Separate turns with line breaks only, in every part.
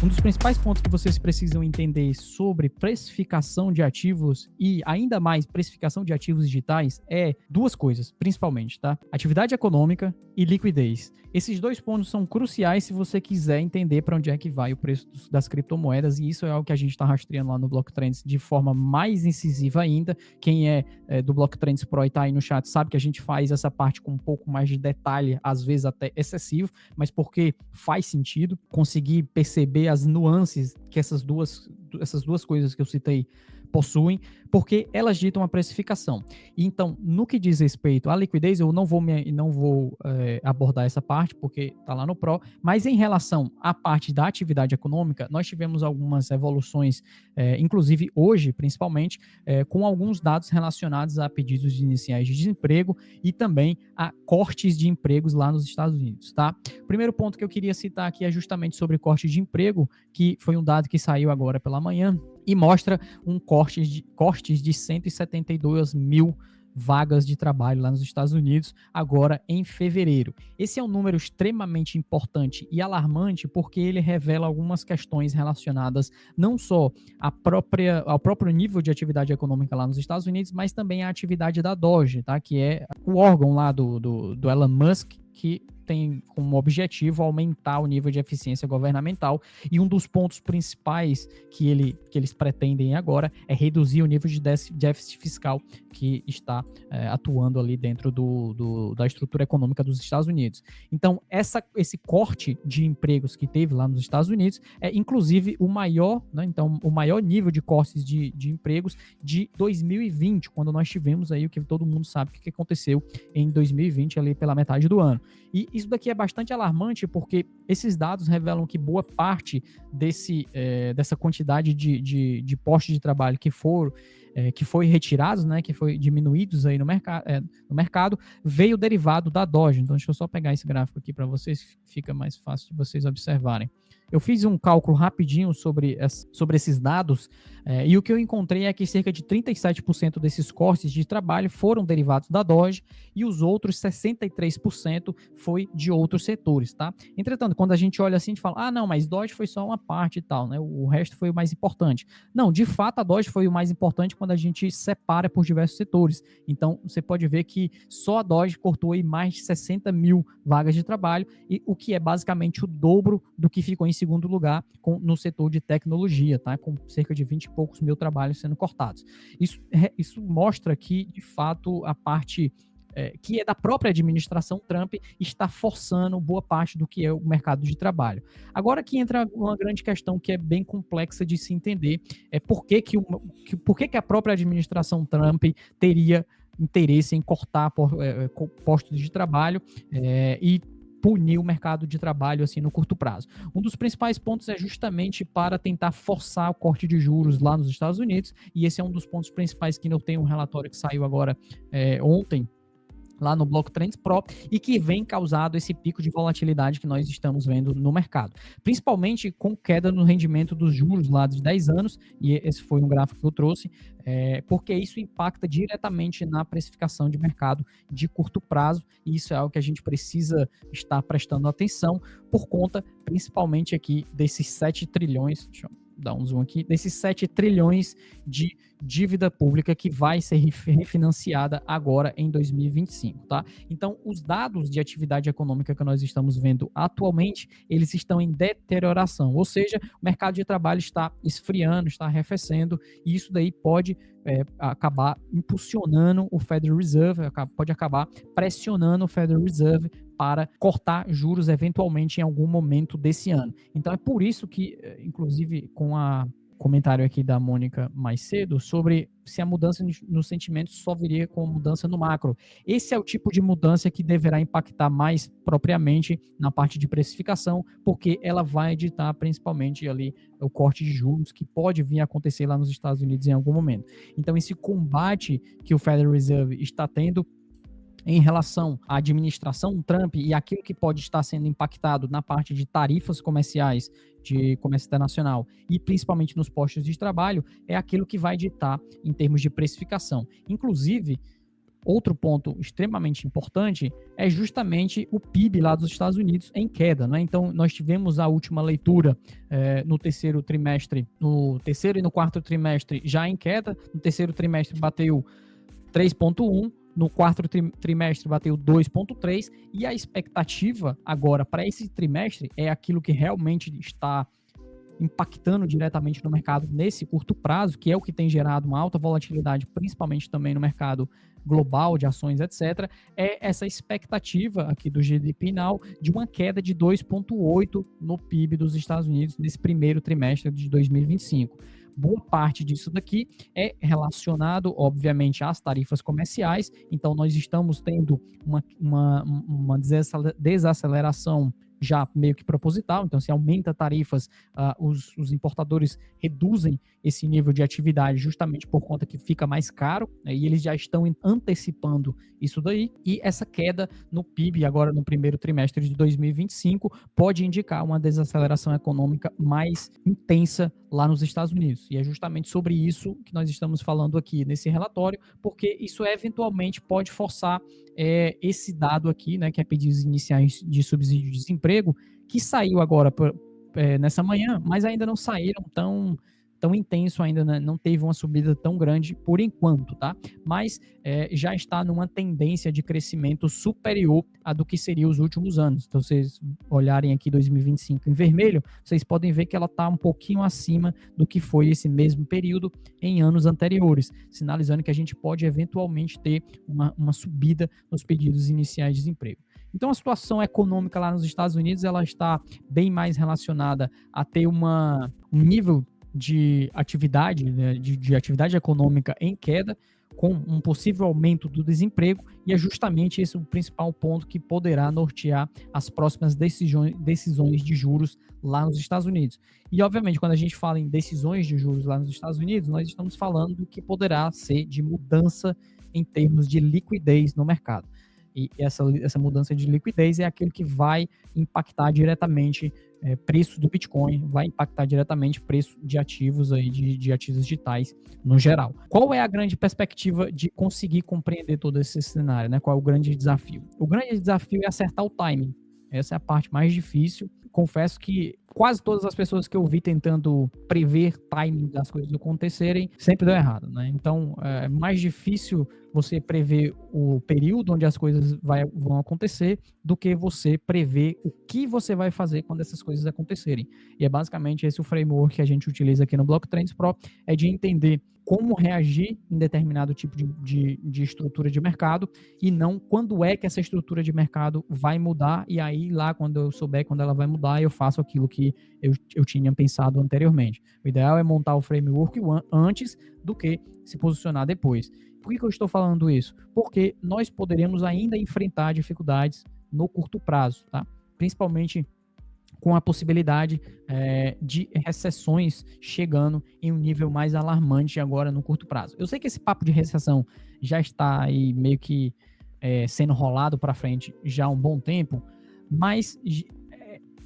Um dos principais pontos que vocês precisam entender sobre precificação de ativos e ainda mais precificação de ativos digitais é duas coisas, principalmente, tá? Atividade econômica e liquidez. Esses dois pontos são cruciais se você quiser entender para onde é que vai o preço das criptomoedas, e isso é algo que a gente está rastreando lá no Blocktrends de forma mais incisiva ainda. Quem é do Blocktrends Pro e está aí no chat sabe que a gente faz essa parte com um pouco mais de detalhe, às vezes até excessivo, mas porque faz sentido conseguir perceber as nuances que essas duas coisas que eu citei possuem, porque elas ditam a precificação. Então, no que diz respeito à liquidez, eu não vou abordar essa parte, porque está lá no Pro, mas em relação à parte da atividade econômica, nós tivemos algumas evoluções, inclusive hoje, principalmente, com alguns dados relacionados a pedidos de iniciais de desemprego e também a cortes de empregos lá nos Estados Unidos, tá? O primeiro ponto que eu queria citar aqui é justamente sobre corte de emprego, que foi um dado que saiu agora pela manhã, e mostra cortes de 172 mil vagas de trabalho lá nos Estados Unidos, agora em fevereiro. Esse é um número extremamente importante e alarmante, porque ele revela algumas questões relacionadas não só ao próprio nível de atividade econômica lá nos Estados Unidos, mas também à atividade da Doge, tá? Que é o órgão lá do Elon Musk, que tem como objetivo aumentar o nível de eficiência governamental, e um dos pontos principais que eles pretendem agora é reduzir o nível de déficit fiscal que está atuando ali dentro da estrutura econômica dos Estados Unidos. Então, esse corte de empregos que teve lá nos Estados Unidos é, inclusive, o maior, né, então, o maior nível de cortes de empregos de 2020, quando nós tivemos aí o que todo mundo sabe que aconteceu em 2020, ali pela metade do ano. E isso daqui é bastante alarmante, porque esses dados revelam que boa parte dessa quantidade de postos de trabalho que foi retirados, né, que foi diminuídos aí no mercado, veio derivado da Doge. Então, deixa eu só pegar esse gráfico aqui para vocês, fica mais fácil de vocês observarem. Eu fiz um cálculo rapidinho sobre esses dados, e o que eu encontrei é que cerca de 37% desses cortes de trabalho foram derivados da Doge, e os outros 63% foi de outros setores, tá? Entretanto, quando a gente olha assim, a gente fala, não, mas Doge foi só uma parte e tal, né? O resto foi o mais importante. Não, de fato, a Doge foi o mais importante quando a gente separa por diversos setores. Então, você pode ver que só a Doge cortou aí mais de 60 mil vagas de trabalho, e o que é basicamente o dobro do que ficou em segundo lugar no setor de tecnologia, tá? Com cerca de 20 e poucos mil trabalhos sendo cortados. Isso mostra que, de fato, a parte que é da própria administração Trump está forçando boa parte do que é o mercado de trabalho. Agora que entra uma grande questão que é bem complexa de se entender, é por que a própria administração Trump teria interesse em cortar postos de trabalho e punir o mercado de trabalho assim no curto prazo. Um dos principais pontos é justamente para tentar forçar o corte de juros lá nos Estados Unidos, e esse é um dos pontos principais que eu tenho um relatório que saiu agora ontem, lá no Blocktrends Pro, e que vem causado esse pico de volatilidade que nós estamos vendo no mercado, principalmente com queda no rendimento dos juros lá de 10 anos, e esse foi um gráfico que eu trouxe, porque isso impacta diretamente na precificação de mercado de curto prazo, e isso é algo que a gente precisa estar prestando atenção, por conta, principalmente aqui, desses 7 trilhões, deixa eu dar um zoom aqui, desses 7 trilhões de dívida pública que vai ser refinanciada agora em 2025, tá? Então, os dados de atividade econômica que nós estamos vendo atualmente, eles estão em deterioração, ou seja, o mercado de trabalho está esfriando, está arrefecendo, e isso daí pode acabar impulsionando o Federal Reserve, pode acabar pressionando o Federal Reserve para cortar juros eventualmente em algum momento desse ano. Então, é por isso que, inclusive, com comentário aqui da Mônica mais cedo, sobre se a mudança no sentimento só viria com mudança no macro. Esse é o tipo de mudança que deverá impactar mais propriamente na parte de precificação, porque ela vai editar principalmente ali o corte de juros que pode vir a acontecer lá nos Estados Unidos em algum momento. Então, esse combate que o Federal Reserve está tendo em relação à administração Trump e aquilo que pode estar sendo impactado na parte de tarifas comerciais de comércio internacional e principalmente nos postos de trabalho, é aquilo que vai ditar em termos de precificação. Inclusive, Outro ponto extremamente importante é justamente o PIB lá dos Estados Unidos em queda, né? Então, nós tivemos a última leitura no terceiro trimestre, no terceiro e no quarto trimestre já em queda. No terceiro trimestre bateu 3,1, no quarto trimestre bateu 2,3, e a expectativa agora para esse trimestre é aquilo que realmente está impactando diretamente no mercado nesse curto prazo, que é o que tem gerado uma alta volatilidade, principalmente também no mercado global de ações, etc., é essa expectativa aqui do GDP Now de uma queda de 2,8 no PIB dos Estados Unidos nesse primeiro trimestre de 2025. Boa parte disso daqui é relacionado, obviamente, às tarifas comerciais. Então, nós estamos tendo uma desaceleração já meio que proposital. Então, se aumenta tarifas, os importadores reduzem esse nível de atividade justamente por conta que fica mais caro, né, e eles já estão antecipando isso daí. E essa queda no PIB agora no primeiro trimestre de 2025 pode indicar uma desaceleração econômica mais intensa lá nos Estados Unidos. E é justamente sobre isso que nós estamos falando aqui nesse relatório, porque isso eventualmente pode forçar esse dado aqui, né, que é pedidos iniciais de subsídio de desemprego, que saiu agora nessa manhã, mas ainda não saíram tão intenso ainda, né? Não teve uma subida tão grande por enquanto, tá? Mas já está numa tendência de crescimento superior a do que seria os últimos anos. Então, vocês olharem aqui 2025 em vermelho, vocês podem ver que ela está um pouquinho acima do que foi esse mesmo período em anos anteriores, sinalizando que a gente pode eventualmente ter uma subida nos pedidos iniciais de desemprego. Então, a situação econômica lá nos Estados Unidos, ela está bem mais relacionada a ter um nível de atividade, né, de atividade econômica em queda, com um possível aumento do desemprego, e é justamente esse o principal ponto que poderá nortear as próximas decisões de juros lá nos Estados Unidos. E, obviamente, quando a gente fala em decisões de juros lá nos Estados Unidos, nós estamos falando do que poderá ser de mudança em termos de liquidez no mercado. E essa mudança de liquidez é aquilo que vai impactar diretamente preço do Bitcoin, vai impactar diretamente preço de ativos aí, de ativos digitais no geral. Qual é a grande perspectiva de conseguir compreender todo esse cenário, né? Qual é o grande desafio? O grande desafio é acertar o timing. Essa é a parte mais difícil. Confesso que quase todas as pessoas que eu vi tentando prever timing das coisas acontecerem sempre deu errado, né? Então, é mais difícil você prever o período onde as coisas vão acontecer do que você prever o que você vai fazer quando essas coisas acontecerem. E é basicamente esse o framework que a gente utiliza aqui no Block Trends Pro, é de entender como reagir em determinado tipo de estrutura de mercado, e não quando é que essa estrutura de mercado vai mudar, e aí lá quando eu souber quando ela vai mudar, eu faço aquilo que eu tinha pensado anteriormente. O ideal é montar o framework antes do que se posicionar depois. Por que eu estou falando isso? Porque nós poderemos ainda enfrentar dificuldades no curto prazo, tá? Principalmente com a possibilidade de recessões chegando em um nível mais alarmante agora no curto prazo. Eu sei que esse papo de recessão já está aí meio que sendo rolado para frente já há um bom tempo, mas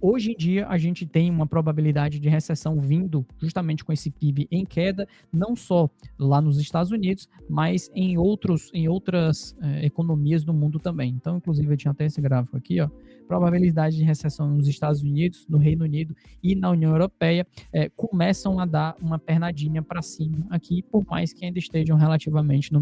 hoje em dia a gente tem uma probabilidade de recessão vindo justamente com esse PIB em queda, não só lá nos Estados Unidos, mas em outras economias do mundo também. Então, inclusive, eu tinha até esse gráfico aqui, ó, probabilidade de recessão nos Estados Unidos, no Reino Unido e na União Europeia começam a dar uma pernadinha para cima aqui, por mais que ainda estejam relativamente na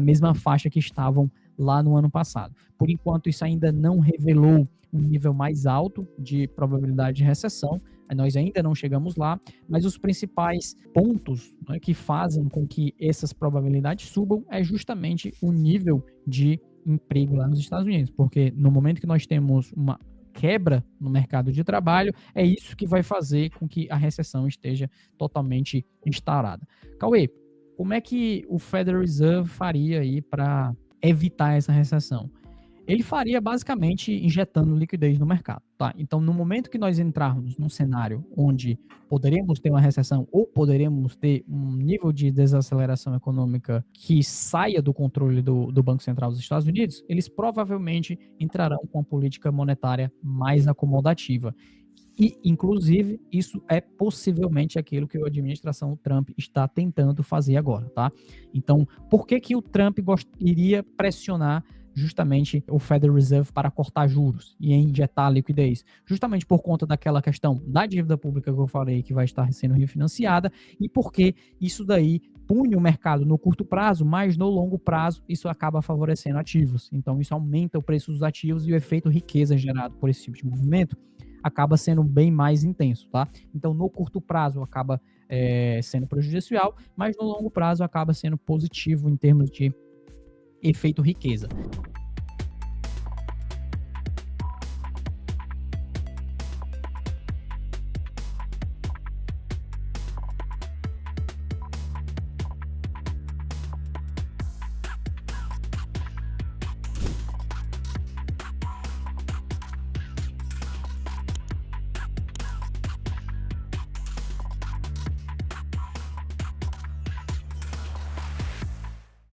mesma faixa que estavam lá no ano passado. Por enquanto, isso ainda não revelou um nível mais alto de probabilidade de recessão, nós ainda não chegamos lá, mas os principais pontos, né, que fazem com que essas probabilidades subam é justamente o nível de emprego lá nos Estados Unidos, porque no momento que nós temos uma quebra no mercado de trabalho, é isso que vai fazer com que a recessão esteja totalmente instaurada. Cauê, como é que o Federal Reserve faria aí para evitar essa recessão? Ele faria basicamente injetando liquidez no mercado, tá? Então, no momento que nós entrarmos num cenário onde poderemos ter uma recessão ou poderemos ter um nível de desaceleração econômica que saia do controle do Banco Central dos Estados Unidos, eles provavelmente entrarão com uma política monetária mais acomodativa. E, inclusive, isso é possivelmente aquilo que a administração Trump está tentando fazer agora, tá? Então, por que que o Trump iria pressionar justamente o Federal Reserve para cortar juros e injetar liquidez? Justamente por conta daquela questão da dívida pública que eu falei que vai estar sendo refinanciada e porque isso daí pune o mercado no curto prazo, mas no longo prazo isso acaba favorecendo ativos. Então, isso aumenta o preço dos ativos e o efeito riqueza gerado por esse tipo de movimento acaba sendo bem mais intenso, tá? Então, no curto prazo acaba sendo prejudicial, mas no longo prazo acaba sendo positivo em termos de efeito riqueza.